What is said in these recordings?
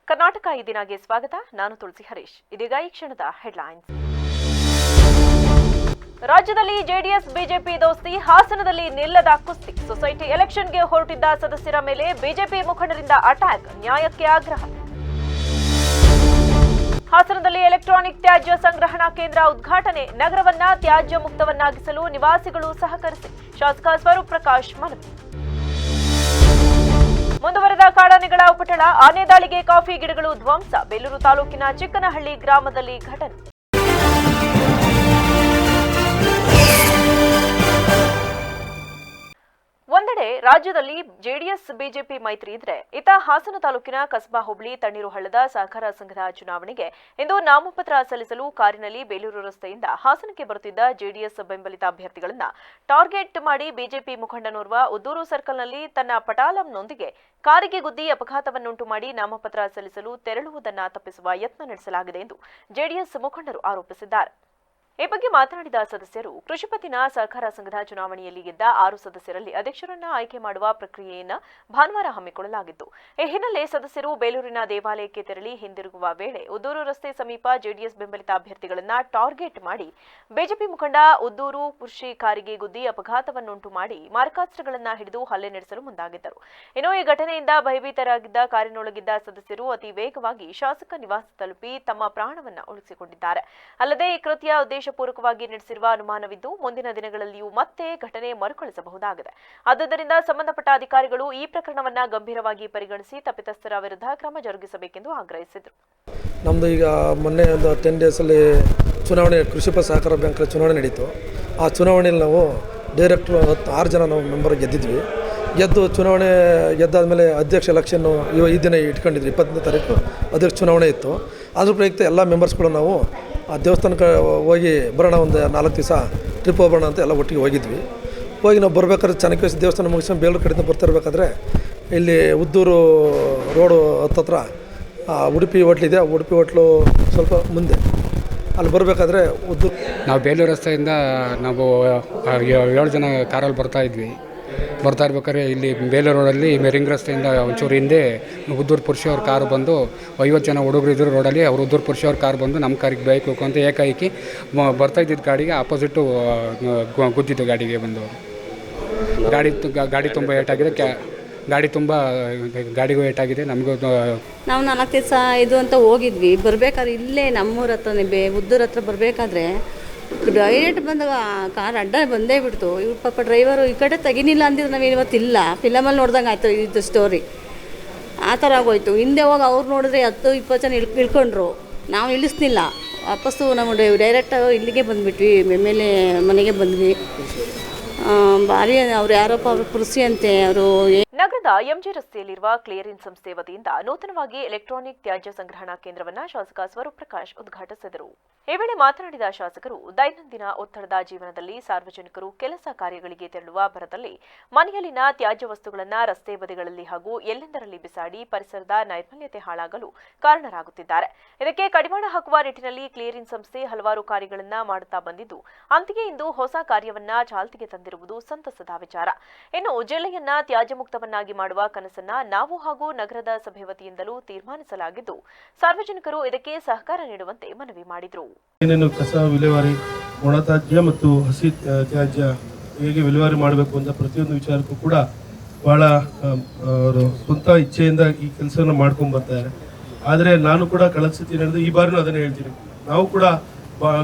ಕರ್ನಾಟಕ ಈ ದಿನಗೆ ಸ್ವಾಗತ. ನಾನು ತುಳಸಿ ಹರೀಶ್. ಇದೀಗ ಈ ಕ್ಷಣದ ಹೆಡ್ಲೈನ್ಸ್. ರಾಜ್ಯದಲ್ಲಿ ಜೆಡಿಎಸ್ ಬಿಜೆಪಿ ದೋಸ್ತಿ, ಹಾಸನದಲ್ಲಿ ನಿಲ್ಲದ ಕುಸ್ತಿ. ಸೊಸೈಟಿ ಎಲೆಕ್ಷನ್ಗೆ ಹೊರಟಿದ್ದ ಸದಸ್ಯರ ಮೇಲೆ ಬಿಜೆಪಿ ಮುಖಂಡರಿಂದ ಅಟ್ಯಾಕ್, ನ್ಯಾಯಕ್ಕೆ ಆಗ್ರಹ. ಹಾಸನದಲ್ಲಿ ಎಲೆಕ್ಟ್ರಾನಿಕ್ ತ್ಯಾಜ್ಯ ಸಂಗ್ರಹಣಾ ಕೇಂದ್ರ ಉದ್ಘಾಟನೆ, ನಗರವನ್ನ ತ್ಯಾಜ್ಯ ಮುಕ್ತವನ್ನಾಗಿಸಲು ನಿವಾಸಿಗಳು ಸಹಕರಿಸಿ. ಶಾಸಕ ಸ್ವರೂಪ್ ಪ್ರಕಾಶ್ ಮನವಿ. ಮುಂದುವರೆದ ಕಾಡಾನೆಗಳ ಉಪಟಳ, ಆನೆ ದಾಳಿಗೆ ಕಾಫಿ ಗಿಡಗಳು ಧ್ವಂಸ. ಬೇಲೂರು ತಾಲೂಕಿನ ಚಿಕ್ಕನಹಳ್ಳಿ ಗ್ರಾಮದಲ್ಲಿ ಘಟನೆ. ಒಂದೆಡೆ ರಾಜ್ಯದಲ್ಲಿ ಜೆಡಿಎಸ್ ಬಿಜೆಪಿ ಮೈತ್ರಿ ಇದ್ರೆ, ಇತ್ತ ಹಾಸನ ತಾಲೂಕಿನ ಕಸಬಾ ಹೋಬಳಿ ತಣ್ಣೀರು ಹಳ್ಳದ ಸಹಕಾರ ಸಂಘದ ಚುನಾವಣೆಗೆ ಇಂದು ನಾಮಪತ್ರ ಸಲ್ಲಿಸಲು ಕಾರಿನಲ್ಲಿ ಬೇಲೂರು ರಸ್ತೆಯಿಂದ ಹಾಸನಕ್ಕೆ ಬರುತ್ತಿದ್ದ ಜೆಡಿಎಸ್ ಬೆಂಬಲಿತ ಅಭ್ಯರ್ಥಿಗಳನ್ನ ಟಾರ್ಗೆಟ್ ಮಾಡಿ ಬಿಜೆಪಿ ಮುಖಂಡನೋರ್ವ ಉದ್ದೂರು ಸರ್ಕಲ್ನಲ್ಲಿ ತನ್ನ ಪಟಾಲಂನೊಂದಿಗೆ ಕಾರಿಗೆ ಗುದ್ದಿ ಅಪಘಾತವನ್ನುಂಟು ಮಾಡಿ ನಾಮಪತ್ರ ಸಲ್ಲಿಸಲು ತೆರಳುವುದನ್ನು ತಪ್ಪಿಸುವ ಯತ್ನ ನಡೆಸಲಾಗಿದೆ ಎಂದು ಜೆಡಿಎಸ್ ಮುಖಂಡರು ಆರೋಪಿಸಿದ್ದಾರೆ. ಈ ಬಗ್ಗೆ ಮಾತನಾಡಿದ ಸದಸ್ಯರು, ಕೃಷಿಪತ್ತಿನ ಸಹಕಾರ ಸಂಘದ ಚುನಾವಣೆಯಲ್ಲಿ ಗೆದ್ದ 6 ಸದಸ್ಯರಲ್ಲಿ ಅಧ್ಯಕ್ಷರನ್ನ ಆಯ್ಕೆ ಮಾಡುವ ಪ್ರಕ್ರಿಯೆಯನ್ನು ಭಾನುವಾರ ಹಮ್ಮಿಕೊಳ್ಳಲಾಗಿತ್ತು. ಈ ಹಿನ್ನೆಲೆ ಸದಸ್ಯರು ಬೇಲೂರಿನ ದೇವಾಲಯಕ್ಕೆ ತೆರಳಿ ಹಿಂದಿರುಗುವ ವೇಳೆ ಉದ್ದೂರು ರಸ್ತೆ ಸಮೀಪ ಜೆಡಿಎಸ್ ಬೆಂಬಲಿತ ಅಭ್ಯರ್ಥಿಗಳನ್ನ ಟಾರ್ಗೆಟ್ ಮಾಡಿ ಬಿಜೆಪಿ ಮುಖಂಡ ಉದ್ದೂರು ಕೃಷಿ ಕಾರಿಗೆ ಗುದ್ದಿ ಅಪಘಾತವನ್ನುಂಟು ಮಾಡಿ ಮಾರಕಾಸ್ತ್ರಗಳನ್ನ ಹಿಡಿದು ಹಲ್ಲೆ ನಡೆಸಲು ಮುಂದಾಗಿದ್ದರು. ಇನ್ನು ಈ ಘಟನೆಯಿಂದ ಭಯಭೀತರಾಗಿದ್ದ ಕಾರಿನೊಳಗಿದ್ದ ಸದಸ್ಯರು ಅತಿ ವೇಗವಾಗಿ ಶಾಸಕ ನಿವಾಸ ತಲುಪಿ ತಮ್ಮ ಪ್ರಾಣವನ್ನ ಉಳಿಸಿಕೊಂಡಿದ್ದಾರೆ. ಅಲ್ಲದೆ ಈ ಕೃತ್ಯ ಪೂರ್ವಕವಾಗಿ ನಡೆಸಿರುವ ಅನುಮಾನವಿದ್ದು, ಮುಂದಿನ ದಿನಗಳಲ್ಲಿಯೂ ಮತ್ತೆ ಘಟನೆ ಮರುಕಳಿಸಬಹುದಾಗಿದೆ. ಆದ್ದರಿಂದ ಸಂಬಂಧಪಟ್ಟ ಅಧಿಕಾರಿಗಳು ಈ ಪ್ರಕರಣವನ್ನು ಗಂಭೀರವಾಗಿ ಪರಿಗಣಿಸಿ ತಪ್ಪಿತಸ್ಥರ ವಿರುದ್ಧ ಕ್ರಮ ಜರುಗಿಸಬೇಕೆಂದು ಆಗ್ರಹಿಸಿದರು. ನಮ್ಮದು ಈಗ ಮೊನ್ನೆ ಒಂದು 10 ಡೇಸಲ್ಲಿ ಚುನಾವಣೆ, ಕೃಷಿಪ ಸಹಕಾರ ಬ್ಯಾಂಕ್ ಚುನಾವಣೆ ನಡೀತು. ಆ ಚುನಾವಣೆಯಲ್ಲಿ ನಾವು ಡೈರೆಕ್ಟ್ 6 ಜನ ನಾವು ಮೆಂಬರ್ ಗೆದ್ದಿದ್ವಿ. ಚುನಾವಣೆ ಗೆದ್ದಾದಮೇಲೆ ಅಧ್ಯಕ್ಷ ಎಲೆಕ್ಷನ್ನು ಈ ದಿನ ಇಟ್ಕೊಂಡಿದ್ವಿ. 20ನೇ ತಾರೀಕು ಅಧ್ಯಕ್ಷ ಚುನಾವಣೆ ಇತ್ತು. ಅದ್ರ ಪ್ರಯುಕ್ತ ಎಲ್ಲ ಮೆಂಬರ್ಸ್ಗಳು ನಾವು ಆ ದೇವಸ್ಥಾನಕ್ಕೆ ಹೋಗಿ ಬರೋಣ, ಒಂದು 4 ದಿವಸ ಟ್ರಿಪ್ ಹೋಗೋಣ ಅಂತ ಎಲ್ಲ ಒಟ್ಟಿಗೆ ಹೋಗಿದ್ವಿ. ಹೋಗಿ ನಾವು ಬರಬೇಕಾದ್ರೆ ಚೆನ್ನಕೇಶ್ ದೇವಸ್ಥಾನ ಮುಗಿಸ್ಕೊಂಡು ಬೇಲೂರು ಕಡೆಯಿಂದ ಬರ್ತಿರ್ಬೇಕಾದ್ರೆ ಇಲ್ಲಿ ಉದ್ದೂರು ರೋಡು ಹತ್ತತ್ರ ಉಡುಪಿ ಹೋಟ್ಲಿದೆ. ಉಡುಪಿ ಹೋಟ್ಲು ಸ್ವಲ್ಪ ಮುಂದೆ ಅಲ್ಲಿ ಬರಬೇಕಾದ್ರೆ ನಾವು ಬೇಲೂರು ರಸ್ತೆಯಿಂದ ನಾವು 7 ಜನ ಕಾರಲ್ಲಿ ಬರ್ತಾ ಇರ್ಬೇಕಾದ್ರೆ ಇಲ್ಲಿ ಬೇಲೂರು ರೋಡಲ್ಲಿ ರಿಂಗ್ ರಸ್ತೆಯಿಂದ ಒಂಚೂರು ಹಿಂದೆ ಉದ್ದೂರು ಪುರುಷ ಅವ್ರ ಕಾರು ಬಂದು 50 ಜನ ಹುಡುಗರು ಇದ್ರು ರೋಡಲ್ಲಿ. ಅವರು ಉದ್ದೂರು ಪುರುಷ ಅವ್ರ ಕಾರು ಬಂದು ನಮ್ಮ ಕಾರಿಗೆ ಬೇಕು ಅಂತ ಏಕಾಏಕಿ ಬರ್ತಾ ಇದ್ದಿದ್ದ ಗಾಡಿಗೆ ಆಪೋಸಿಟ್ಟು ಗುದ್ದಿದ್ದು. ಗಾಡಿಗೆ ಬಂದು ಗಾಡಿ ತುಂಬ ಏಟಾಗಿದೆ, ಗಾಡಿಗೂ ಏಟಾಗಿದೆ. ನಮಗೂ ನಾವು 4 ದಿವಸ ಇದು ಅಂತ ಹೋಗಿದ್ವಿ. ಬರಬೇಕಾದ್ರೆ ಇಲ್ಲೇ ನಮ್ಮೂರ ಹತ್ರನೇ ಉದ್ದೂರ ಹತ್ರ ಬರಬೇಕಾದ್ರೆ ಡೈರೆಕ್ಟ್ ಬಂದಾಗ ಕಾರ್ ಅಡ್ಡ ಬಂದೇ ಬಿಡ್ತು. ಇವ್ರು ಪಾಪ ಡ್ರೈವರು ಈ ಕಡೆ ತೆಗಿನಿಲ್ಲ ಅಂದಿದ್ರೆ ನಾವು ಇವತ್ತಿಲ್ಲ. ಫಿಲಮಲ್ಲಿ ನೋಡ್ದಂಗೆ ಆಯ್ತು ಇದು ಸ್ಟೋರಿ. ಆ ಥರ ಆಗೋಯ್ತು. ಹಿಂದೆ ಹೋಗಿ ಅವ್ರು ನೋಡಿದ್ರೆ 10-20 ಜನ ಇಳ್ಕೊಂಡ್ರು. ನಾವು ಇಳಿಸ್ನಿಲ್ಲ. ವಾಪಸ್ಸು ನಾವು ಡೈರೆಕ್ಟ್ ಇಲ್ಲಿಗೆ ಬಂದುಬಿಟ್ವಿ, ಮೇಲೆ ಮನೆಗೆ ಬಂದ್ವಿ. ಭಾರಿ ಅವ್ರು ಯಾರಪ್ಪ ಅವ್ರು ಕೃಷಿ ಅಂತೆ ಅವರು. ನಗರದ ಎಂಜಿ ರಸ್ತೆಯಲ್ಲಿರುವ ಕ್ಲಿಯರೆನ್ಸ್ ಸಂಸ್ಥೆ ವತಿಯಿಂದ ನೂತನವಾಗಿ ಎಲೆಕ್ಟ್ರಾನಿಕ್ ತ್ಯಾಜ್ಯ ಸಂಗ್ರಹಣಾ ಕೇಂದ್ರವನ್ನು ಶಾಸಕ ಸ್ವರೂಪ್ ಪ್ರಕಾಶ್ ಉದ್ಘಾಟಿಸಿದರು. ಈ ವೇಳೆ ಮಾತನಾಡಿದ ಶಾಸಕರು, ದೈನಂದಿನ ಒತ್ತಡದ ಜೀವನದಲ್ಲಿ ಸಾರ್ವಜನಿಕರು ಕೆಲಸ ಕಾರ್ಯಗಳಿಗೆ ತೆರಳುವ ಭರದಲ್ಲಿ ಮನೆಯಲ್ಲಿನ ತ್ಯಾಜ್ಯ ವಸ್ತುಗಳನ್ನು ರಸ್ತೆ ಬದಿಗಳಲ್ಲಿ ಹಾಗೂ ಎಲ್ಲೆಂದರಲ್ಲಿ ಬಿಸಾಡಿ ಪರಿಸರದ ನೈರ್ಮಲ್ಯತೆ ಹಾಳಾಗಲು ಕಾರಣರಾಗುತ್ತಿದ್ದಾರೆ. ಇದಕ್ಕೆ ಕಡಿವಾಣ ಹಾಕುವ ನಿಟ್ಟಿನಲ್ಲಿ ಕ್ಲಿಯರೆನ್ಸ್ ಸಂಸ್ಥೆ ಹಲವಾರು ಕಾರ್ಯಗಳನ್ನು ಮಾಡುತ್ತಾ ಬಂದಿದ್ದು, ಅಂತೆಯೇ ಇಂದು ಹೊಸ ಕಾರ್ಯವನ್ನ ಚಾಲ್ತಿಗೆ ತಂದಿರುವುದು ಸಂತಸದ ವಿಚಾರ. ಇನ್ನು ಜಿಲ್ಲೆಯನ್ನ ತ್ಯಾಜ್ಯ ಮುಕ್ತವನ್ನಾಗಿ ಮಾಡುವ ಕನಸನ್ನ ನಾವು ಹಾಗೂ ನಗರದ ಸಭೆ ವತಿಯಿಂದಲೂ ತೀರ್ಮಾನಿಸಲಾಗಿದ್ದು, ಸಾರ್ವಜನಿಕರು ಇದಕ್ಕೆ ಸಹಕಾರ ನೀಡುವಂತೆ ಮನವಿ ಮಾಡಿದರು. ಏನೇನು ಕಸ ವಿಲೇವಾರಿ, ಒಣ ತ್ಯಾಜ್ಯ ಮತ್ತು ಹಸಿ ತ್ಯಾಜ್ಯ ಹೇಗೆ ವಿಲೇವಾರಿ ಮಾಡಬೇಕು ಅಂತ ಪ್ರತಿಯೊಂದು ವಿಚಾರಕ್ಕೂ ಕೂಡ ಬಹಳ ಅವರು ಸ್ವಂತ ಇಚ್ಛೆಯಿಂದ ಈ ಕೆಲಸವನ್ನು ಮಾಡ್ಕೊಂಡು ಬರ್ತಾರೆ. ಆದರೆ ನಾನು ಕೂಡ ಕಳೆದ ಸತಿ ನಡೆದು ಈ ಬಾರಿನೂ ಅದನ್ನೇ ಹೇಳ್ತೀನಿ. ನಾವು ಕೂಡ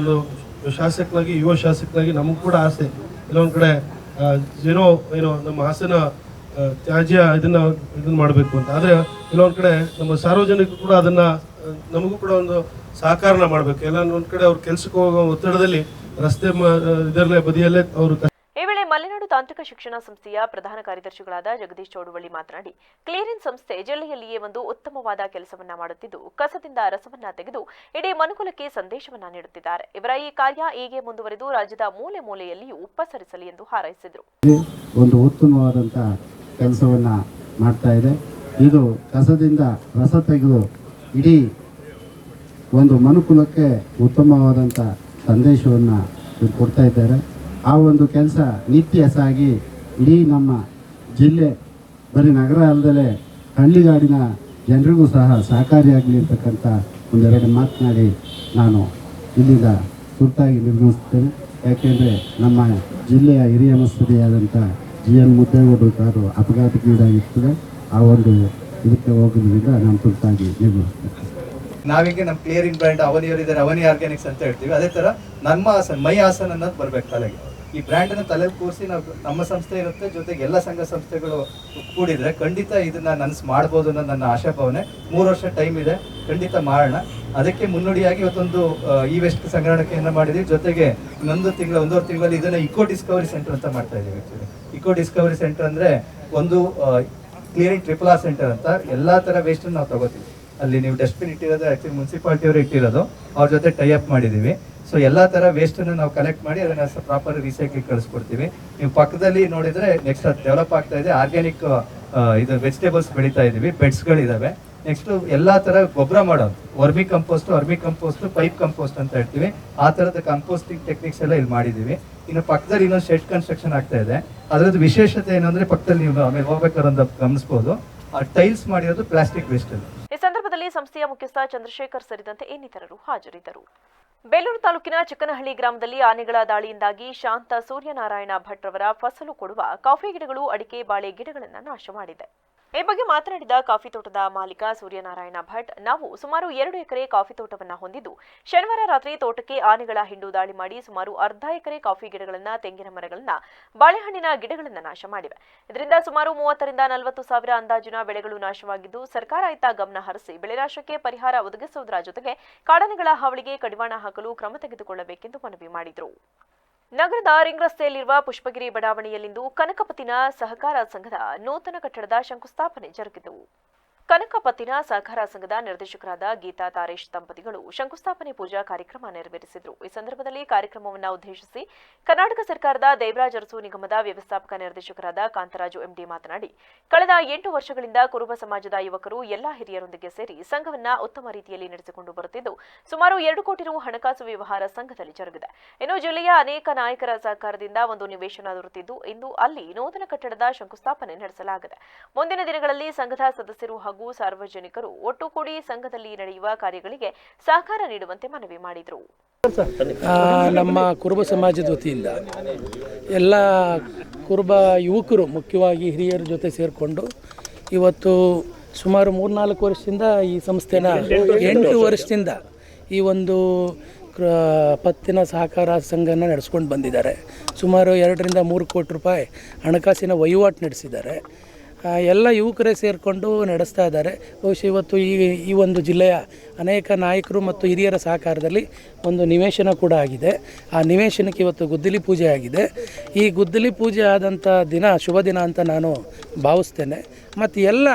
ಶಾಸಕರಾಗಿ, ಯುವ ಶಾಸಕರಾಗಿ ನಮಗೂ ಕೂಡ ಆಸೆ ಕೆಲವೊಂದು ಕಡೆ ಏನೋ ನಮ್ಮ ಹಾಸನ ತ್ಯಾಜ್ಯ ಇದನ್ನ ಮಾಡಬೇಕು ಅಂತ. ಆದರೆ ಕೆಲವೊಂದು ಕಡೆ ನಮ್ಮ ಸಾರ್ವಜನಿಕರು ಕೂಡ ಅದನ್ನ ನಮಗೂ ಕೂಡ ಒಂದು ಸಹಕಾರನ ಮಾಡಬೇಕು. ಎಲ್ಲ ಒಂದು ಕಡೆ ಅವ್ರ ಕೆಲಸಕ್ಕೆ ಹೋಗೋ ಒತ್ತಡದಲ್ಲಿ ರಸ್ತೆ ಇದರಲ್ಲೇ ಬದಿಯಲ್ಲೇ ಅವರು. ಈ ವೇಳೆ ಮಲೆನಾಡು ತಾಂತ್ರಿಕ ಶಿಕ್ಷಣ ಸಂಸ್ಥೆಯ ಪ್ರಧಾನ ಕಾರ್ಯದರ್ಶಿಗಳಾದ ಜಗದೀಶ್ ಚೌಡವಳ್ಳಿ ಮಾತನಾಡಿ, ಕ್ಲಿಯರೆನ್ಸ್ ಸಂಸ್ಥೆ ಜಿಲ್ಲೆಯಲ್ಲಿಯೇ ಒಂದು ಉತ್ತಮವಾದ ಕೆಲಸವನ್ನ ಮಾಡುತ್ತಿದ್ದು, ಕಸದಿಂದ ರಸವನ್ನ ತೆಗೆದು ಇಡೀ ಮನುಕುಲಕ್ಕೆ ಸಂದೇಶವನ್ನ ನೀಡುತ್ತಿದ್ದಾರೆ. ಇವರ ಈ ಕಾರ್ಯ ಹೀಗೆ ಮುಂದುವರೆದು ರಾಜ್ಯದ ಮೂಲೆ ಮೂಲೆಯಲ್ಲಿಯೂ ಉಪಸರಿಸಲಿ ಎಂದು ಹಾರೈಸಿದರು. ಒಂದು ಉತ್ತಮವಾದಂತಹ ಕೆಲಸವನ್ನ ಮಾಡ್ತಾ ಇದೆ. ಇದು ಕಸದಿಂದ ರಸ ತೆಗೆದು ಇಡೀ ಒಂದು ಮನುಕುಲಕ್ಕೆ ಉತ್ತಮವಾದಂಥ ಸಂದೇಶವನ್ನು ಕೊಡ್ತಾ ಇದ್ದಾರೆ. ಆ ಒಂದು ಕೆಲಸ ನಿತ್ಯ ಸಾಗಿ ಇಡೀ ನಮ್ಮ ಜಿಲ್ಲೆ ಬರೀ ನಗರ ಅಲ್ಲದೆ ಹಳ್ಳಿಗಾಡಿನ ಜನರಿಗೂ ಸಹ ಸಹಕಾರಿಯಾಗಲಿ ಅಂತಕ್ಕಂಥ ಒಂದೆರಡು ಮಾತನಾಡಿ ನಾನು ಇಲ್ಲಿಂದ ತುರ್ತಾಗಿ ನಿರ್ಗಮಿಸ್ತೇನೆ. ಯಾಕೆಂದರೆ ನಮ್ಮ ಜಿಲ್ಲೆಯ ಹಿರಿಯ ಮಸೂದೆಯಾದಂಥ GN ಮುದ್ದೇಗೌಡರು ಕಾರು ಅಪಘಾತಕ್ಕೀಡಾಗಿರ್ತದೆ. ಆ ಒಂದು ಇದಕ್ಕೆ ಹೋಗೋದ್ರಿಂದ ನಾನು ತುರ್ತಾಗಿ ನಿರ್ಗಮಿಸ್ತೇನೆ. ನಾವೀಗ ನಮ್ಮ ಕ್ಲಿಯರಿಂಗ್ ಬ್ರ್ಯಾಂಡ್ ಅವನಿಯವರಿದ್ದಾರೆ, ಅವನಿ ಆರ್ಗ್ಯಾನಿಕ್ಸ್ ಅಂತ ಹೇಳ್ತೀವಿ. ಅದೇ ಥರ ನಮ್ಮ ಹಾಸನ್, ಮೈ ಹಾಸನ್ ಅನ್ನೋದು ಬರ್ಬೇಕು ತಲೆಗೆ. ಈ ಬ್ರ್ಯಾಂಡನ್ನು ತಲೆಗೆ ಕೂರಿಸಿ ನಾವು ನಮ್ಮ ಸಂಸ್ಥೆ ಇರುತ್ತೆ, ಜೊತೆಗೆ ಎಲ್ಲ ಸಂಘ ಸಂಸ್ಥೆಗಳು ಕೂಡಿದ್ರೆ ಖಂಡಿತ ಇದನ್ನ ನನಸು ಮಾಡ್ಬೋದು ಅನ್ನೋ ನನ್ನ ಆಶಾಭಾವನೆ. 3 ವರ್ಷ ಟೈಮ್ ಇದೆ, ಖಂಡಿತ ಮಾಡೋಣ. ಅದಕ್ಕೆ ಮುನ್ನುಡಿಯಾಗಿ ಇವತ್ತೊಂದು ಈ ವೇಸ್ಟ್ ಸಂಗ್ರಹಣೆಯನ್ನು ಮಾಡಿದ್ವಿ. ಜೊತೆಗೆ ಒಂದೂವರೆ ತಿಂಗಳಲ್ಲಿ ಇದನ್ನ ಇಕೋ ಡಿಸ್ಕವರಿ ಸೆಂಟರ್ ಅಂತ ಮಾಡ್ತಾ ಇದ್ದೀವಿ. ಆ್ಯಕ್ಚುಲಿ ಇಕೋ ಡಿಸ್ಕವರಿ ಸೆಂಟರ್ ಅಂದರೆ ಒಂದು ಕ್ಲಿಯರಿಂಗ್ RRR ಸೆಂಟರ್ ಅಂತ ಎಲ್ಲ ಥರ ವೇಸ್ಟನ್ನು ನಾವು ತಗೋತೀವಿ. ಅಲ್ಲಿ ನೀವು ಡಸ್ಟ್ಬಿನ್ ಇಟ್ಟಿರೋದು ಆ್ಯಕ್ಚುಲಿ ಮುನ್ಸಿಪಾಲ್ಟಿಯವರು ಇಟ್ಟಿರೋದು, ಅವ್ರ ಜೊತೆ ಟೈ ಅಪ್ ಮಾಡಿದ್ದೀವಿ. ಸೊ ಎಲ್ಲ ಥರ ವೇಸ್ಟನ್ನು ನಾವು ಕಲೆಕ್ಟ್ ಮಾಡಿ ಅದನ್ನು ಪ್ರಾಪರ್ ರೀಸೈಕ್ಲಿಂಗ್ ಕಳಿಸ್ಕೊಡ್ತೀವಿ. ನೀವು ಪಕ್ಕದಲ್ಲಿ ನೋಡಿದರೆ ನೆಕ್ಸ್ಟ್ ಅದು ಡೆವಲಪ್ ಆಗ್ತಾ ಇದೆ. ಆರ್ಗ್ಯಾನಿಕ್ ಇದು ವೆಜಿಟೇಬಲ್ಸ್ ಬೆಳೀತಾ ಇದ್ದೀವಿ, ಬೆಡ್ಸ್ಗಳಿದ್ದಾವೆ. ನೆಕ್ಸ್ಟು ಎಲ್ಲ ಥರ ಗೊಬ್ಬರ ಮಾಡೋದು, ವರ್ಮಿ ಕಂಪೋಸ್ಟು, ಪೈಪ್ ಕಂಪೋಸ್ಟ್ ಅಂತ ಹೇಳ್ತೀವಿ. ಆ ಥರದ ಕಂಪೋಸ್ಟಿಂಗ್ ಟೆಕ್ನಿಕ್ಸ್ ಎಲ್ಲ ಇಲ್ಲಿ ಮಾಡಿದ್ದೀವಿ. ಇನ್ನು ಪಕ್ಕದಲ್ಲಿ ಇನ್ನೊಂದು ಶೆಡ್ ಕನ್ಸ್ಟ್ರಕ್ಷನ್ ಆಗ್ತಾ ಇದೆ. ಅದರದ್ದು ವಿಶೇಷತೆ ಏನು ಅಂದರೆ ಪಕ್ಕದಲ್ಲಿ ನೀವು ಆಮೇಲೆ ಹೋಗ್ಬೇಕಾದ್ರೆ ಒಂದು ಗಮನಿಸ್ಬೋದು, ಆ ಟೈಲ್ಸ್ ಮಾಡಿರೋದು ಪ್ಲಾಸ್ಟಿಕ್ ವೇಸ್ಟ್ ಅಲ್ಲಿ. ಈ ಸಂದರ್ಭದಲ್ಲಿ ಸಂಸ್ಥೆಯ ಮುಖ್ಯಸ್ಥ ಚಂದ್ರಶೇಖರ್ ಸೇರಿದಂತೆ ಇನ್ನಿತರರು ಹಾಜರಿದ್ದರು. ಬೇಲೂರು ತಾಲೂಕಿನ ಚಿಕ್ಕನಹಳ್ಳಿ ಗ್ರಾಮದಲ್ಲಿ ಆನೆಗಳ ದಾಳಿಯಿಂದಾಗಿ ಶಾಂತ ಸೂರ್ಯನಾರಾಯಣ ಭಟ್ ರವರ ಫಸಲು ಕೊಡುವ ಕಾಫಿ ಗಿಡಗಳು, ಅಡಿಕೆ, ಬಾಳೆ ಗಿಡಗಳನ್ನು ನಾಶ ಮಾಡಿದೆ. ಈ ಬಗ್ಗೆ ಮಾತನಾಡಿದ ಕಾಫಿ ತೋಟದ ಮಾಲೀಕ ಸೂರ್ಯನಾರಾಯಣ ಭಟ್, ನಾವು ಸುಮಾರು 2 ಎಕರೆ ಕಾಫಿ ತೋಟವನ್ನು ಹೊಂದಿದ್ದು ಶನಿವಾರ ರಾತ್ರಿ ತೋಟಕ್ಕೆ ಆನೆಗಳ ಹಿಂಡು ದಾಳಿ ಮಾಡಿ ಸುಮಾರು ಅರ್ಧ ಎಕರೆ ಕಾಫಿ ಗಿಡಗಳನ್ನ, ತೆಂಗಿನ ಮರಗಳನ್ನ, ಬಾಳೆಹಣ್ಣಿನ ಗಿಡಗಳನ್ನ ನಾಶ ಮಾಡಿವೆ. ಇದರಿಂದ ಸುಮಾರು 30 ರಿಂದ 40 ಸಾವಿರ ಅಂದಾಜಿನ ಬೆಳೆಗಳು ನಾಶವಾಗಿದ್ದು, ಸರ್ಕಾರ ಇತ್ತ ಗಮನ ಹರಿಸಿ ಬೆಳೆ ನಾಶಕ್ಕೆ ಪರಿಹಾರ ಒದಗಿಸುವುದರ ಜೊತೆಗೆ ಕಾಡಾನೆಗಳ ಹಾವಳಿಗೆ ಕಡಿವಾಣ ಹಾಕಲು ಕ್ರಮ ತೆಗೆದುಕೊಳ್ಳಬೇಕೆಂದು ಮನವಿ ಮಾಡಿದರು. ನಗರದ ರಿಂಗ್ ರಸ್ತೆಯಲ್ಲಿರುವ ಪುಷ್ಪಗಿರಿ ಬಡಾವಣೆಯಲ್ಲಿಂದು ಕನಕಪತ್ತಿನ ಸಹಕಾರ ಸಂಘದ ನೂತನ ಕಟ್ಟಡದ ಶಂಕುಸ್ಥಾಪನೆ ಜರುಗಿತು. ಕನಕಪತ್ತಿನ ಸಹಕಾರ ಸಂಘದ ನಿರ್ದೇಶಕರಾದ ಗೀತಾ ತಾರೇಶ್ ದಂಪತಿಗಳು ಶಂಕುಸ್ಥಾಪನೆ ಪೂಜಾ ಕಾರ್ಯಕ್ರಮ ನೆರವೇರಿಸಿದರು. ಈ ಸಂದರ್ಭದಲ್ಲಿ ಕಾರ್ಯಕ್ರಮವನ್ನು ಉದ್ದೇಶಿಸಿ ಕರ್ನಾಟಕ ಸರ್ಕಾರದ ದೇವರಾಜ ಅರಸು ನಿಗಮದ ವ್ಯವಸ್ಥಾಪಕ ನಿರ್ದೇಶಕರಾದ ಕಾಂತರಾಜು MD ಮಾತನಾಡಿ, ಕಳೆದ 8 ವರ್ಷಗಳಿಂದ ಕುರುಬ ಸಮಾಜದ ಯುವಕರು ಎಲ್ಲಾ ಹಿರಿಯರೊಂದಿಗೆ ಸೇರಿ ಸಂಘವನ್ನ ಉತ್ತಮ ರೀತಿಯಲ್ಲಿ ನಡೆಸಿಕೊಂಡು ಬರುತ್ತಿದ್ದು, ಸುಮಾರು 2 ಕೋಟಿ ರು ಹಣಕಾಸು ವ್ಯವಹಾರ ಸಂಘದಲ್ಲಿ ಜರುಗಿದೆ. ಇನ್ನು ಜಿಲ್ಲೆಯ ಅನೇಕ ನಾಯಕರ ಸಹಕಾರದಿಂದ ಒಂದು ನಿವೇಶನ ದೊರೆತಿದ್ದು, ಇಂದು ಅಲ್ಲಿ ನೂತನ ಕಟ್ಟಡದ ಶಂಕುಸ್ಥಾಪನೆ ನಡೆಸಲಾಗಿದೆ. ಮುಂದಿನ ದಿನಗಳಲ್ಲಿ ಸಂಘದ ಸದಸ್ಯರು ಹಾಗೂ ಸಾರ್ವಜನಿಕರು ಒಟ್ಟುಗೂಡಿ ಸಂಘದಲ್ಲಿ ನಡೆಯುವ ಕಾರ್ಯಗಳಿಗೆ ಸಹಕಾರ ನೀಡುವಂತೆ ಮನವಿ ಮಾಡಿದರು. ನಮ್ಮ ಕುರುಬ ಸಮಾಜದ ವತಿಯಿಂದ ಎಲ್ಲ ಕುರುಬ ಯುವಕರು, ಮುಖ್ಯವಾಗಿ ಹಿರಿಯರ ಜೊತೆ ಸೇರಿಕೊಂಡು ಇವತ್ತು ಸುಮಾರು 3-4 ವರ್ಷದಿಂದ ಈ ಸಂಸ್ಥೆನ 8 ವರ್ಷದಿಂದ ಈ ಒಂದು ಪತ್ತಿನ ಸಹಕಾರ ಸಂಘನ ನಡೆಸ್ಕೊಂಡು ಬಂದಿದ್ದಾರೆ. ಸುಮಾರು 2 ರಿಂದ 3 ಕೋಟಿ ರೂಪಾಯಿ ಹಣಕಾಸಿನ ವಹಿವಾಟು ನಡೆಸಿದ್ದಾರೆ. ಎಲ್ಲ ಯುವಕರೇ ಸೇರಿಕೊಂಡು ನಡೆಸ್ತಾ ಇದ್ದಾರೆ. ಬಹುಶಃ ಇವತ್ತು ಈ ಒಂದು ಜಿಲ್ಲೆಯ ಅನೇಕ ನಾಯಕರು ಮತ್ತು ಹಿರಿಯರ ಸಹಕಾರದಲ್ಲಿ ಒಂದು ನಿವೇಶನ ಕೂಡ ಆಗಿದೆ. ಆ ನಿವೇಶನಕ್ಕೆ ಇವತ್ತು ಗುದ್ದಲಿ ಪೂಜೆ ಆಗಿದೆ. ಈ ಗುದ್ದಲಿ ಪೂಜೆ ಆದಂಥ ದಿನ ಶುಭ ದಿನ ಅಂತ ನಾನು ಭಾವಿಸ್ತೇನೆ. ಮತ್ತು ಎಲ್ಲ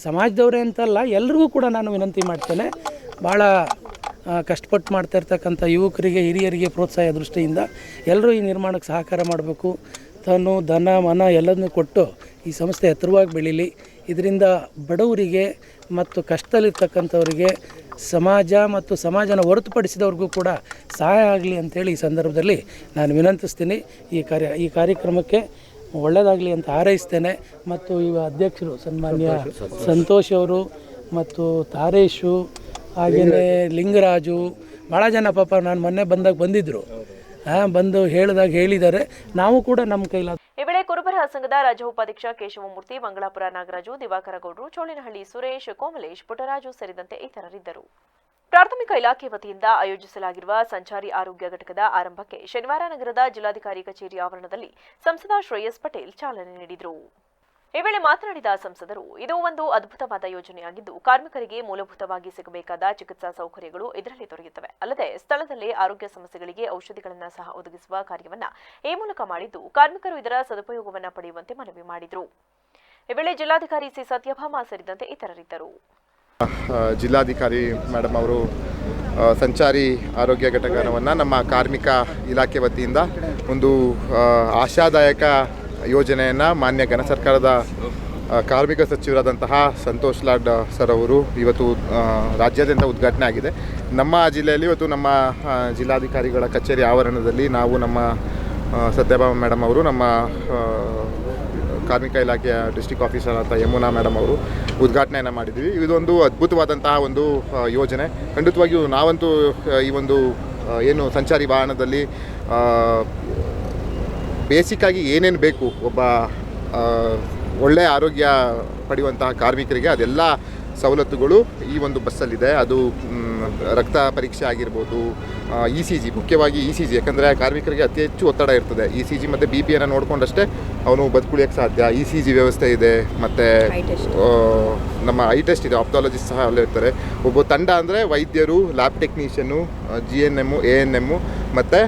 ಸಮಾಜದವರೇ ಅಂತಲ್ಲ, ಎಲ್ರಿಗೂ ಕೂಡ ನಾನು ವಿನಂತಿ ಮಾಡ್ತೇನೆ, ಭಾಳ ಕಷ್ಟಪಟ್ಟು ಮಾಡ್ತಾ ಇರ್ತಕ್ಕಂಥ ಯುವಕರಿಗೆ, ಹಿರಿಯರಿಗೆ ಪ್ರೋತ್ಸಾಹ ದೃಷ್ಟಿಯಿಂದ ಎಲ್ಲರೂ ಈ ನಿರ್ಮಾಣಕ್ಕೆ ಸಹಕಾರ ಮಾಡಬೇಕು. ತನು ಧನ ಮನ ಎಲ್ಲದನ್ನೂ ಕೊಟ್ಟು ಈ ಸಂಸ್ಥೆ ಎತ್ತರವಾಗಿ ಬೆಳೀಲಿ. ಇದರಿಂದ ಬಡವರಿಗೆ ಮತ್ತು ಕಷ್ಟದಲ್ಲಿರ್ತಕ್ಕಂಥವರಿಗೆ, ಸಮಾಜ ಮತ್ತು ಸಮಾಜನ ಹೊರತುಪಡಿಸಿದವ್ರಿಗೂ ಕೂಡ ಸಹಾಯ ಆಗಲಿ ಅಂಥೇಳಿ ಈ ಸಂದರ್ಭದಲ್ಲಿ ನಾನು ವಿನಂತಿಸ್ತೀನಿ. ಈ ಕಾರ್ಯಕ್ರಮಕ್ಕೆ ಒಳ್ಳೆಯದಾಗಲಿ ಅಂತ ಹಾರೈಸ್ತೇನೆ. ಮತ್ತು ಈ ಅಧ್ಯಕ್ಷರು ಸನ್ಮಾನ್ಯ ಸಂತೋಷ್ ಅವರು ಮತ್ತು ತಾರೇಶು, ಹಾಗೆಯೇ ಲಿಂಗರಾಜು, ಭಾಳ ಜನ ಪಾಪ ನಾನು ಮೊನ್ನೆ ಬಂದಿದ್ದರು, ಬಂದು ಹೇಳಿದ್ದಾರೆ. ನಾವು ಕೂಡ ನಮ್ಮ ಕೈಲಾದ ಈ ವೇಳೆ ಕುರುಬರ ಸಂಘದ ರಾಜ್ಯ ಉಪಾಧ್ಯಕ್ಷ ಕೇಶವಮೂರ್ತಿ, ಮಂಗಳಾಪುರ ನಾಗರಾಜು, ದಿವಾಕರ ಗೌಡರು, ಚೋಳಿನಹಳ್ಳಿ ಸುರೇಶ್, ಕೋಮಲೇಶ್, ಪುಟ್ಟರಾಜು ಸೇರಿದಂತೆ ಇತರರಿದ್ದರು. ಪ್ರಾಥಮಿಕ ಇಲಾಖೆ ವತಿಯಿಂದ ಆಯೋಜಿಸಲಾಗಿರುವ ಸಂಚಾರಿ ಆರೋಗ್ಯ ಘಟಕದ ಆರಂಭಕ್ಕೆ ಶನಿವಾರ ನಗರದ ಜಿಲ್ಲಾಧಿಕಾರಿ ಕಚೇರಿ ಆವರಣದಲ್ಲಿ ಸಂಸದ ಶ್ರೇಯಸ್ ಪಟೇಲ್ ಚಾಲನೆ ನೀಡಿದರು. ಈ ವೇಳೆ ಮಾತನಾಡಿದ ಸಂಸದರು, ಇದು ಒಂದು ಅದ್ಭುತವಾದ ಯೋಜನೆಯಾಗಿದ್ದು, ಕಾರ್ಮಿಕರಿಗೆ ಮೂಲಭೂತವಾಗಿ ಸಿಗಬೇಕಾದ ಚಿಕಿತ್ಸಾ ಸೌಕರ್ಯಗಳು ಇದರಲ್ಲಿ ದೊರೆಯುತ್ತವೆ. ಅಲ್ಲದೆ ಸ್ಥಳದಲ್ಲೇ ಆರೋಗ್ಯ ಸಮಸ್ಯೆಗಳಿಗೆ ಔಷಧಿಗಳನ್ನು ಸಹ ಒದಗಿಸುವ ಕಾರ್ಯವನ್ನ ಈ ಮೂಲಕ ಮಾಡಿದ್ದು, ಕಾರ್ಮಿಕರು ಇದರ ಸದುಪಯೋಗವನ್ನು ಪಡೆಯುವಂತೆ ಮನವಿ ಮಾಡಿದರು. ಈ ವೇಳೆ ಜಿಲ್ಲಾಧಿಕಾರಿ ಸಿ ಸತ್ಯಭಾಮ ಸೇರಿದಂತೆ ಇತರರಿದ್ದರು. ಜಿಲ್ಲಾಧಿಕಾರಿ ಮೇಡಮ್ ಅವರು ಸಂಚಾರಿ ಆರೋಗ್ಯ ಘಟಕವನ್ನು ನಮ್ಮ ಕಾರ್ಮಿಕ ಇಲಾಖೆ ವತಿಯಿಂದ ಒಂದು ಆಶಾದಾಯಕ ಯೋಜನೆಯನ್ನು ಮಾನ್ಯ ಘನ ಸರ್ಕಾರದ ಕಾರ್ಮಿಕ ಸಚಿವರಾದಂತಹ ಸಂತೋಷ್ ಲಾಡ್ ಸರ್ ಅವರು ಇವತ್ತು ರಾಜ್ಯಾದ್ಯಂತ ಉದ್ಘಾಟನೆ ಆಗಿದೆ. ನಮ್ಮ ಜಿಲ್ಲೆಯಲ್ಲಿ ಇವತ್ತು ನಮ್ಮ ಜಿಲ್ಲಾಧಿಕಾರಿಗಳ ಕಚೇರಿ ಆವರಣದಲ್ಲಿ ನಾವು ನಮ್ಮ ಸತ್ಯಭಾಮ ಮೇಡಮ್ ಅವರು, ನಮ್ಮ ಕಾರ್ಮಿಕ ಇಲಾಖೆಯ ಡಿಸ್ಟ್ರಿಕ್ಟ್ ಆಫೀಸರ್ ಅಂತ ಯಮುನಾ ಮೇಡಮ್ ಅವರು ಉದ್ಘಾಟನೆಯನ್ನು ಮಾಡಿದ್ವಿ. ಇದೊಂದು ಅದ್ಭುತವಾದಂತಹ ಒಂದು ಯೋಜನೆ. ಖಂಡಿತವಾಗಿಯೂ ನಾವಂತೂ ಈ ಒಂದು ಏನು ಸಂಚಾರಿ ವಾಹನದಲ್ಲಿ ಬೇಸಿಕ್ಕಾಗಿ ಏನೇನು ಬೇಕು ಒಬ್ಬ ಒಳ್ಳೆಯ ಆರೋಗ್ಯ ಪಡೆಯುವಂತಹ ಕಾರ್ಮಿಕರಿಗೆ ಅದೆಲ್ಲ ಸವಲತ್ತುಗಳು ಈ ಒಂದು ಬಸ್ಸಲ್ಲಿದೆ. ಅದು ರಕ್ತ ಪರೀಕ್ಷೆ ಆಗಿರ್ಬೋದು, ECG, ಮುಖ್ಯವಾಗಿ ECG, ಯಾಕಂದರೆ ಕಾರ್ಮಿಕರಿಗೆ ಅತಿ ಹೆಚ್ಚು ಒತ್ತಡ ಇರ್ತದೆ. ECG ಮತ್ತು BP ನೋಡಿಕೊಂಡಷ್ಟೇ ಅವನು ಬದುಕುಳಿಯೋಕ್ಕೆ ಸಾಧ್ಯ. ECG ವ್ಯವಸ್ಥೆ ಇದೆ, ಮತ್ತು ನಮ್ಮ ಐ ಟೆಸ್ಟ್ ಇದೆ, ಆಪ್ಥಾಲಜಿಸ್ಟ್ ಸಹ ಅಲ್ಲೇ ಇರ್ತಾರೆ. ಒಬ್ಬ ತಂಡ ಅಂದರೆ ವೈದ್ಯರು, ಲ್ಯಾಬ್ ಟೆಕ್ನಿಷಿಯನ್ನು, GNM, ANM ಮತ್ತು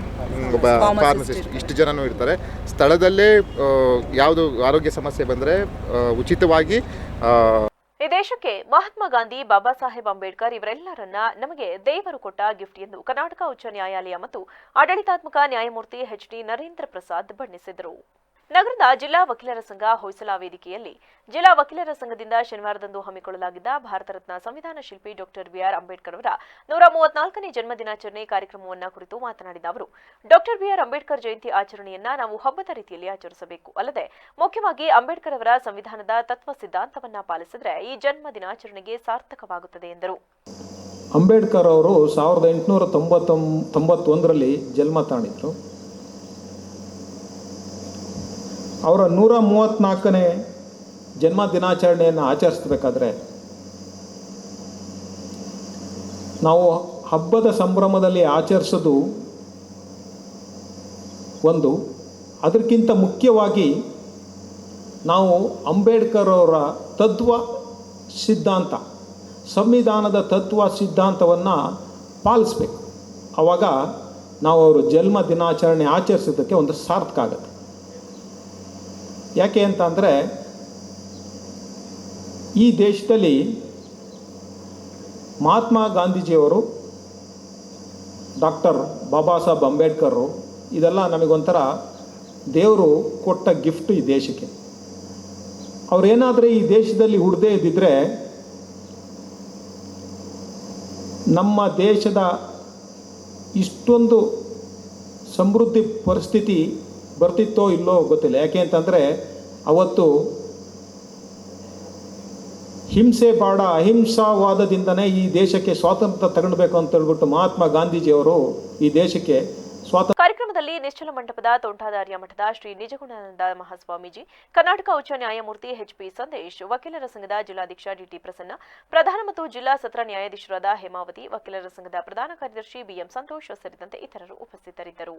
ಒಬ್ಬ ಫಾರ್ಮಸಿಸ್ಟ್, ಇಷ್ಟು ಜನನೂ ಇರ್ತಾರೆ. ಸ್ಥಳದಲ್ಲೇ ಯಾವುದು ಆರೋಗ್ಯ ಸಮಸ್ಯೆ ಬಂದರೆ ಉಚಿತವಾಗಿ ಈ ದೇಶಕ್ಕೆ ಮಹಾತ್ಮ ಗಾಂಧಿ, ಬಾಬಾ ಸಾಹೇಬ್ ಅಂಬೇಡ್ಕರ್ ಇವರೆಲ್ಲರನ್ನ ನಮಗೆ ದೇವರು ಕೊಟ್ಟ ಗಿಫ್ಟ್ ಎಂದು ಕರ್ನಾಟಕ ಉಚ್ಚ ನ್ಯಾಯಾಲಯ ಮತ್ತು ಆಡಳಿತಾತ್ಮಕ ನ್ಯಾಯಮೂರ್ತಿ HD ನರೇಂದ್ರ ಪ್ರಸಾದ್ ಬಣ್ಣಿಸಿದರು. ನಗರದ ಜಿಲ್ಲಾ ವಕೀಲರ ಸಂಘ ಹೊಯ್ಸಳ ವೇದಿಕೆಯಲ್ಲಿ ಜಿಲ್ಲಾ ವಕೀಲರ ಸಂಘದಿಂದ ಶನಿವಾರದಂದು ಹಮ್ಮಿಕೊಳ್ಳಲಾಗಿದ್ದ ಭಾರತ ರತ್ನ ಸಂವಿಧಾನ ಶಿಲ್ಪಿ ಡಾಕ್ಟರ್ BR ಅಂಬೇಡ್ಕರ್ ಅವರ 134ನೇ ಜನ್ಮದಿನಾಚರಣೆ ಕಾರ್ಯಕ್ರಮವನ್ನು ಕುರಿತು ಮಾತನಾಡಿದ ಅವರು, ಡಾಕ್ಟರ್ BR ಅಂಬೇಡ್ಕರ್ ಜಯಂತಿ ಆಚರಣೆಯನ್ನ ನಾವು ಹಬ್ಬದ ರೀತಿಯಲ್ಲಿ ಆಚರಿಸಬೇಕು. ಅಲ್ಲದೆ ಮುಖ್ಯವಾಗಿ ಅಂಬೇಡ್ಕರ್ ಅವರ ಸಂವಿಧಾನದ ತತ್ವ ಸಿದ್ಧಾಂತವನ್ನ ಪಾಲಿಸಿದರೆ ಈ ಜನ್ಮ ದಿನಾಚರಣೆಗೆ ಸಾರ್ಥಕವಾಗುತ್ತದೆ ಎಂದರು. ಅಂಬೇಡ್ಕರ್ ಅವರು 1891ರಲ್ಲಿ ಜನ್ಮ ತಾಳಿದ್ರು. ಅವರ 134ನೇ ಜನ್ಮ ದಿನಾಚರಣೆಯನ್ನು ಆಚರಿಸಬೇಕಾದ್ರೆ ನಾವು ಹಬ್ಬದ ಸಂಭ್ರಮದಲ್ಲಿ ಆಚರಿಸೋದು ಒಂದು, ಅದಕ್ಕಿಂತ ಮುಖ್ಯವಾಗಿ ನಾವು ಅಂಬೇಡ್ಕರ್ ಅವರ ತತ್ವ ಸಿದ್ಧಾಂತ, ಸಂವಿಧಾನದ ತತ್ವ ಸಿದ್ಧಾಂತವನ್ನು ಪಾಲಿಸ್ಬೇಕು. ಆವಾಗ ನಾವು ಅವರ ಜನ್ಮ ದಿನಾಚರಣೆ ಆಚರಿಸೋದಕ್ಕೆ ಒಂದು ಸಾರ್ಥಕ ಆಗುತ್ತೆ. ಯಾಕೆ ಅಂತ ಅಂದರೆ ಈ ದೇಶದಲ್ಲಿ ಮಹಾತ್ಮ ಗಾಂಧೀಜಿಯವರು, ಡಾಕ್ಟರ್ ಬಾಬಾ ಸಾಹೇಬ್ ಅಂಬೇಡ್ಕರ್, ಇದೆಲ್ಲ ನಮಗೊಂಥರ ದೇವರು ಕೊಟ್ಟ ಗಿಫ್ಟ್ ಈ ದೇಶಕ್ಕೆ. ಅವರೇನಾದರೂ ಈ ದೇಶದಲ್ಲಿ ಹುಡ್ದೇ ಇದ್ದಿದ್ರೆ ನಮ್ಮ ದೇಶದ ಇಷ್ಟೊಂದು ಸಮೃದ್ಧಿ ಪರಿಸ್ಥಿತಿ ಬರ್ತಿತ್ತೋ ಇಲ್ಲೋ ಗೊತ್ತಿಲ್ಲ. ಯಾಕೆ ಅಂತಂದರೆ ಅವತ್ತು ಹಿಂಸೆ ಬೇಡ, ಅಹಿಂಸಾವಾದದಿಂದನೇ ಈ ದೇಶಕ್ಕೆ ಸ್ವಾತಂತ್ರ್ಯ ತಗೊಳ್ಬೇಕು ಅಂತ ಹೇಳ್ಬಿಟ್ಟು ಮಹಾತ್ಮ ಗಾಂಧೀಜಿಯವರು ಈ ದೇಶಕ್ಕೆ ಸ್ವಾತಂತ್ರ್ಯ. ಕಾರ್ಯಕ್ರಮದಲ್ಲಿ ನಿಶ್ಚಲ ಮಂಟಪದ ತೋಂಟಾದಾರ್ಯ ಮಠದ ಶ್ರೀ ನಿಜಗುಣಾನಂದ ಮಹಾಸ್ವಾಮೀಜಿ, ಕರ್ನಾಟಕ ಉಚ್ಚ ನ್ಯಾಯಮೂರ್ತಿ HP ಸಂದೇಶ್, ವಕೀಲರ ಸಂಘದ ಜಿಲ್ಲಾಧ್ಯಕ್ಷ DT ಪ್ರಸನ್ನ, ಪ್ರಧಾನ ಮತ್ತು ಜಿಲ್ಲಾ ಸತ್ರ ನ್ಯಾಯಾಧೀಶರಾದ ಹೇಮಾವತಿ, ವಕೀಲರ ಸಂಘದ ಪ್ರಧಾನ ಕಾರ್ಯದರ್ಶಿ BM ಸಂತೋಷ್ ಸೇರಿದಂತೆ ಇತರರು ಉಪಸ್ಥಿತರಿದ್ದರು.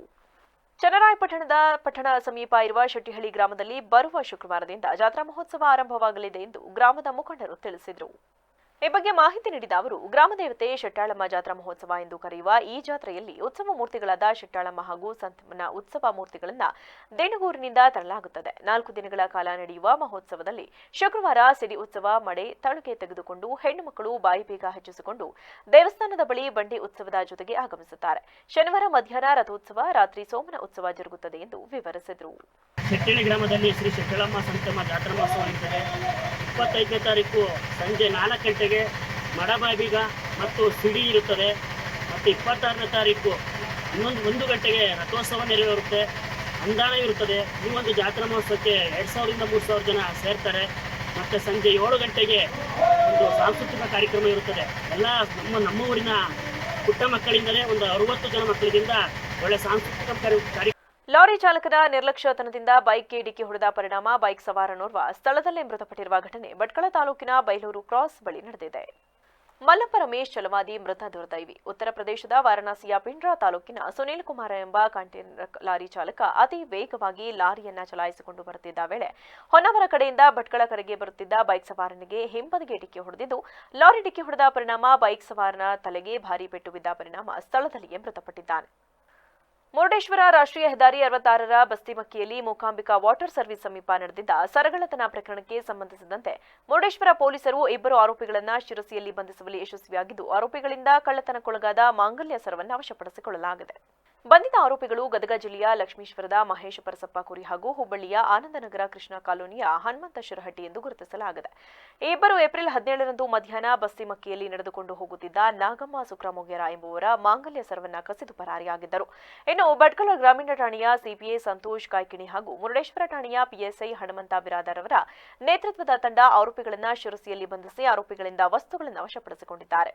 ಚನ್ನರಾಯಪಟ್ಟಣ ಸಮೀಪ ಇರುವ ಶೆಟ್ಟಿಹಳ್ಳಿ ಗ್ರಾಮದಲ್ಲಿ ಬರುವ ಶುಕ್ರವಾರದಿಂದ ಜಾತ್ರಾ ಮಹೋತ್ಸವ ಆರಂಭವಾಗಲಿದೆ ಎಂದು ಗ್ರಾಮದ ಮುಖಂಡರು ತಿಳಿಸಿದರು. ಈ ಬಗ್ಗೆ ಮಾಹಿತಿ ನೀಡಿದ ಅವರು, ಗ್ರಾಮ ದೇವತೆ ಶೆಟ್ಟಾಳಮ್ಮ ಜಾತ್ರಾ ಮಹೋತ್ಸವ ಎಂದು ಕರೆಯುವ ಈ ಜಾತ್ರೆಯಲ್ಲಿ ಉತ್ಸವ ಮೂರ್ತಿಗಳಾದ ಶೆಟ್ಟಾಳಮ್ಮ ಹಾಗೂ ಸಂತಮ್ಮನ ಉತ್ಸವ ಮೂರ್ತಿಗಳನ್ನು ದೇಣಗೂರಿನಿಂದ ತರಲಾಗುತ್ತದೆ. 4 ದಿನಗಳ ಕಾಲ ನಡೆಯುವ ಮಹೋತ್ಸವದಲ್ಲಿ ಶುಕ್ರವಾರ ಸಿಡಿ ಉತ್ಸವ, ಮಡೆ, ತಳುಕೆ ತೆಗೆದುಕೊಂಡು ಹೆಣ್ಣು ಮಕ್ಕಳು ಬಾಯಿ ಬೀಗ ಹಚ್ಚಿಸಿಕೊಂಡು ದೇವಸ್ಥಾನದ ಬಳಿ ಬಂಡಿ ಉತ್ಸವದ ಜೊತೆಗೆ ಆಗಮಿಸುತ್ತಾರೆ. ಶನಿವಾರ ಮಧ್ಯಾಹ್ನ ರಥೋತ್ಸವ, ರಾತ್ರಿ ಸೋಮನ ಉತ್ಸವ ಜರುಗುತ್ತದೆ ಎಂದು ವಿವರಿಸಿದರು. ಶೆಟ್ಟಿಹಳ್ಳಿ ಗ್ರಾಮದಲ್ಲಿ ಶ್ರೀ ಶೆಟ್ಟಳಮ್ಮ ಸಂತಮ್ಮ ಜಾತ್ರಾ ಮಹೋತ್ಸವ ಇರುತ್ತದೆ. 25ನೇ ತಾರೀಕು ಸಂಜೆ 4 ಗಂಟೆಗೆ ಮಡಬಾಯಿಬೀಗ ಮತ್ತು ಸಿಡಿ ಇರುತ್ತದೆ. ಮತ್ತು 26ನೇ ತಾರೀಕು 1 ಗಂಟೆಗೆ ರಥೋತ್ಸವ ನೆರವೇರುತ್ತೆ, ಅನುದಾನ ಇರುತ್ತದೆ. ಈ ಒಂದು ಜಾತ್ರಾ ಮಹೋತ್ಸವಕ್ಕೆ 2000ರಿಂದ 3000 ಜನ ಸೇರ್ತಾರೆ. ಮತ್ತು ಸಂಜೆ 7 ಗಂಟೆಗೆ ಒಂದು ಸಾಂಸ್ಕೃತಿಕ ಕಾರ್ಯಕ್ರಮ ಇರುತ್ತದೆ. ಎಲ್ಲ ನಮ್ಮ ಊರಿನ ಪುಟ್ಟ ಮಕ್ಕಳಿಂದಲೇ ಒಂದು 60 ಜನ ಮಕ್ಕಳಿಂದ ಒಳ್ಳೆ ಸಾಂಸ್ಕೃತಿಕ ಕಾರ್ಯಕ್ರಮ. ಲಾರಿ ಚಾಲಕನ ನಿರ್ಲಕ್ಷ್ಯತನದಿಂದ ಬೈಕ್ಗೆ ಡಿಕ್ಕಿ ಹೊಡೆದ ಪರಿಣಾಮ ಬೈಕ್ ಸವಾರನೋರ್ವ ಸ್ಥಳದಲ್ಲೇ ಮೃತಪಟ್ಟಿರುವ ಘಟನೆ ಭಟ್ಕಳ ತಾಲೂಕಿನ ಬೈಲೂರು ಕ್ರಾಸ್ ಬಳಿ ನಡೆದಿದೆ. ಮಲ್ಲಪ್ಪ ರಮೇಶ್ ಚಲವಾದಿ ಮೃತ ದುರ್ದೈವಿ. ಉತ್ತರ ಪ್ರದೇಶದ ವಾರಣಾಸಿಯ ಪಿಂಡ್ರಾ ತಾಲೂಕಿನ ಸುನೀಲ್ ಕುಮಾರ್ ಎಂಬ ಕಂಟೈನರ್ ಲಾರಿ ಚಾಲಕ ಅತಿ ವೇಗವಾಗಿ ಲಾರಿಯನ್ನ ಚಲಾಯಿಸಿಕೊಂಡು ಬರುತ್ತಿದ್ದ ವೇಳೆ ಹೊನ್ನಾವರ ಕಡೆಯಿಂದ ಭಟ್ಕಳ ಕಡೆಗೆ ಬರುತ್ತಿದ್ದ ಬೈಕ್ ಸವಾರನಿಗೆ ಹಿಂಬದಿಗೆ ಡಿಕ್ಕಿ ಹೊಡೆದಿದ್ದು, ಲಾರಿ ಡಿಕ್ಕಿ ಹೊಡೆದ ಪರಿಣಾಮ ಬೈಕ್ ಸವಾರನ ತಲೆಗೆ ಭಾರೀ ಪೆಟ್ಟು ಬಿದ್ದ ಪರಿಣಾಮ ಸ್ಥಳದಲ್ಲಿಯೇ ಮೃತಪಟ್ಟಿದ್ದಾನೆ. ಮುರುಡೇಶ್ವರ ರಾಷ್ಟ್ರೀಯ ಹೆದ್ದಾರಿ 66ರ ಬಸ್ತಿಮಕ್ಕಿಯಲ್ಲಿ ಮೂಕಾಂಬಿಕಾ ವಾಟರ್ ಸರ್ವಿಸ್ ಸಮೀಪ ನಡೆದಿದ್ದ ಸರಗಳ್ಳತನ ಪ್ರಕರಣಕ್ಕೆ ಸಂಬಂಧಿಸಿದಂತೆ ಮುರುಡೇಶ್ವರ ಪೊಲೀಸರು 2 ಆರೋಪಿಗಳನ್ನು ಶಿರಸಿಯಲ್ಲಿ ಬಂಧಿಸುವಲ್ಲಿ ಯಶಸ್ವಿಯಾಗಿದ್ದು, ಆರೋಪಿಗಳಿಂದ ಕಳ್ಳತನಕ್ಕೊಳಗಾದ ಮಾಂಗಲ್ಯ ಸರವನ್ನು ವಶಪಡಿಸಿಕೊಳ್ಳಲಾಗಿದೆ. ಬಂಧಿತ ಆರೋಪಿಗಳು ಗದಗ ಜಿಲ್ಲೆಯ ಲಕ್ಷ್ಮೀಶ್ವರದ ಮಹೇಶ್ ಪರಸಪ್ಪ ಕುರಿ ಹಾಗೂ ಹುಬ್ಬಳ್ಳಿಯ ಆನಂದನಗರ ಕೃಷ್ಣ ಕಾಲೋನಿಯ ಹನುಮಂತ ಶಿರಹಟ್ಟಿ ಎಂದು ಗುರುತಿಸಲಾಗಿದೆ. ಈ ಇಬ್ಬರು ಏಪ್ರಿಲ್ 17ರಂದು ಮಧ್ಯಾಹ್ನ ಬಸ್ತಿಮಕ್ಕಿಯಲ್ಲಿ ನಡೆದುಕೊಂಡು ಹೋಗುತ್ತಿದ್ದ ನಾಗಮ್ಮ ಸುಕ್ರಮೊಗ್ಯರ ಎಂಬುವರ ಮಾಂಗಲ್ಯ ಸರವನ್ನ ಕಸಿದು ಪರಾರಿಯಾಗಿದ್ದರು. ಇನ್ನು ಭಟ್ಕಳ ಗ್ರಾಮೀಣ ಠಾಣೆಯ ಸಿಪಿಐ ಸಂತೋಷ್ ಕಾಯ್ಕಿಣಿ ಹಾಗೂ ಮುರುಡೇಶ್ವರ ಠಾಣೆಯ ಪಿಎಸ್ಐ ಹನುಮಂತ ಬಿರಾದರ್ ಅವರ ನೇತೃತ್ವದ ತಂಡ ಆರೋಪಿಗಳನ್ನು ಶಿರಸಿಯಲ್ಲಿ ಬಂಧಿಸಿ ಆರೋಪಿಗಳಿಂದ ವಸ್ತುಗಳನ್ನು ವಶಪಡಿಸಿಕೊಂಡಿದ್ದಾರೆ.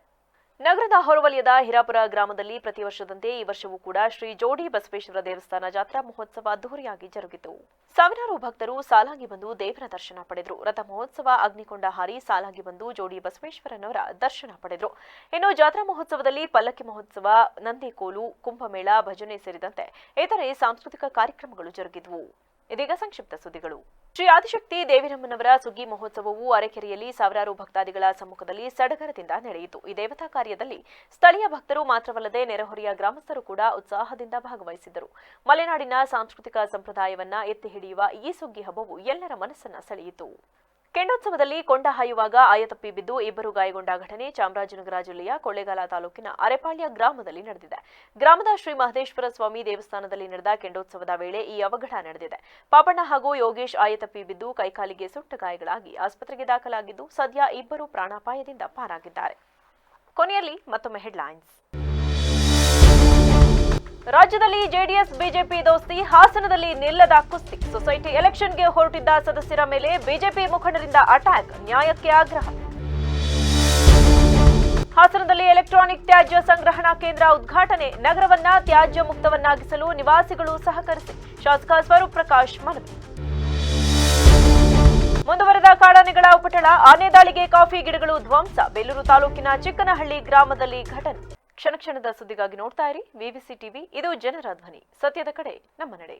ನಗರದ ಹೊರವಲಯದ ಹಿರಾಪುರ ಗ್ರಾಮದಲ್ಲಿ ಪ್ರತಿ ವರ್ಷದಂತೆ ಈ ವರ್ಷವೂ ಕೂಡ ಶ್ರೀ ಜೋಡಿ ಬಸವೇಶ್ವರ ದೇವಸ್ಥಾನ ಜಾತ್ರಾ ಮಹೋತ್ಸವ ಅದ್ದೂರಿಯಾಗಿ ಜರುಗಿತು. ಸಾವಿರಾರು ಭಕ್ತರು ಸಾಲಾಗಿ ಬಂದು ದೇವರ ದರ್ಶನ ಪಡೆದರು. ರಥ ಮಹೋತ್ಸವ ಅಗ್ನಿಕೊಂಡ ಹಾರಿ ಸಾಲಾಗಿ ಬಂದು ಜೋಡಿ ಬಸವೇಶ್ವರನವರ ದರ್ಶನ ಪಡೆದರು. ಇನ್ನು ಜಾತ್ರಾ ಮಹೋತ್ಸವದಲ್ಲಿ ಪಲ್ಲಕ್ಕಿ ಮಹೋತ್ಸವ, ನಂದಿಕೋಲು, ಕುಂಭಮೇಳ, ಭಜನೆ ಸೇರಿದಂತೆ ಇತರೆ ಸಾಂಸ್ಕೃತಿಕ ಕಾರ್ಯಕ್ರಮಗಳು ಜರುಗಿದವು. ಇದೀಗ ಸಂಕ್ಷಿಪ್ತ ಸುದ್ದಿಗಳು. ಶ್ರೀ ಆದಿಶಕ್ತಿ ದೇವಿರಮ್ಮನವರ ಸುಗ್ಗಿ ಮಹೋತ್ಸವವು ಅರೆಕೆರೆಯಲ್ಲಿ ಸಾವಿರಾರು ಭಕ್ತಾದಿಗಳ ಸಮ್ಮುಖದಲ್ಲಿ ಸಡಗರದಿಂದ ನಡೆಯಿತು. ಈ ದೇವತಾ ಕಾರ್ಯದಲ್ಲಿ ಸ್ಥಳೀಯ ಭಕ್ತರು ಮಾತ್ರವಲ್ಲದೆ ನೆರೆಹೊರೆಯ ಗ್ರಾಮಸ್ಥರು ಕೂಡ ಉತ್ಸಾಹದಿಂದ ಭಾಗವಹಿಸಿದ್ದರು. ಮಲೆನಾಡಿನ ಸಾಂಸ್ಕೃತಿಕ ಸಂಪ್ರದಾಯವನ್ನ ಎತ್ತಿ ಹಿಡಿಯುವ ಈ ಸುಗ್ಗಿ ಹಬ್ಬವು ಎಲ್ಲರ ಮನಸ್ಸನ್ನ ಸೆಳೆಯಿತು. ಕೆಂಡೋತ್ಸವದಲ್ಲಿ ಕೊಂಡ ಹಾಯುವಾಗ ಆಯತಪ್ಪಿ ಬಿದ್ದು ಇಬ್ಬರು ಗಾಯಗೊಂಡ ಘಟನೆ ಚಾಮರಾಜನಗರ ಜಿಲ್ಲೆಯ ಕೊಳ್ಳೇಗಾಲ ತಾಲೂಕಿನ ಅರೆಪಾಳ್ಯ ಗ್ರಾಮದಲ್ಲಿ ನಡೆದಿದೆ. ಗ್ರಾಮದ ಶ್ರೀ ಮಹದೇಶ್ವರ ಸ್ವಾಮಿ ದೇವಸ್ಥಾನದಲ್ಲಿ ನಡೆದ ಕೆಂಡೋತ್ಸವದ ವೇಳೆ ಈ ಅವಘಡ ನಡೆದಿದೆ. ಪಾಪಣ್ಣ ಹಾಗೂ ಯೋಗೇಶ್ ಆಯತಪ್ಪಿ ಬಿದ್ದು ಕೈಕಾಲಿಗೆ ಸುಟ್ಟ ಗಾಯಗಳಾಗಿ ಆಸ್ಪತ್ರೆಗೆ ದಾಖಲಾಗಿದ್ದು ಸದ್ಯ ಇಬ್ಬರು ಪ್ರಾಣಾಪಾಯದಿಂದ ಪಾರಾಗಿದ್ದಾರೆ. ಕೊನೆಯಲ್ಲಿ ಮತ್ತೊಮ್ಮೆ ಹೆಡ್ಲೈನ್ಸ್. ರಾಜ್ಯದಲ್ಲಿ ಜೆಡಿಎಸ್ ಬಿಜೆಪಿ ದೋಸ್ತಿ, ಹಾಸನದಲ್ಲಿ ನಿಲ್ಲದ ಕುಸ್ತಿ. ಸೊಸೈಟಿ ಎಲೆಕ್ಷನ್ಗೆ ಹೊರಟಿದ್ದ ಸದಸ್ಯರ ಮೇಲೆ ಬಿಜೆಪಿ ಮುಖಂಡರಿಂದ ಅಟ್ಯಾಕ್, ನ್ಯಾಯಕ್ಕೆ ಆಗ್ರಹ. ಹಾಸನದಲ್ಲಿ ಎಲೆಕ್ಟ್ರಾನಿಕ್ ತ್ಯಾಜ್ಯ ಸಂಗ್ರಹಣಾ ಕೇಂದ್ರ ಉದ್ಘಾಟನೆ, ನಗರವನ್ನ ತ್ಯಾಜ್ಯ ಮುಕ್ತವನ್ನಾಗಿಸಲು ನಿವಾಸಿಗಳು ಸಹಕರಿಸಿ. ಶಾಸಕ ಸ್ವರೂಪ್ ಪ್ರಕಾಶ್ ಮನವಿ. ಮುಂದುವರೆದ ಕಾಡಾನೆಗಳ ಉಪಟಳ, ಆನೆ ದಾಳಿಗೆ ಕಾಫಿ ಗಿಡಗಳು ಧ್ವಂಸ. ಬೇಲೂರು ತಾಲೂಕಿನ ಚಿಕ್ಕನಹಳ್ಳಿ ಗ್ರಾಮದಲ್ಲಿ ಘಟನೆ. ಕ್ಷಣ ಕ್ಷಣದ ಸುದ್ದಿಗಾಗಿ ನೋಡ್ತಾ ಇರಿ ವಿವಿಸಿ ಟಿವಿ. ಇದು ಜನರ ಧ್ವನಿ, ಸತ್ಯದ ಕಡೆ ನಮ್ಮ ನಡೆ.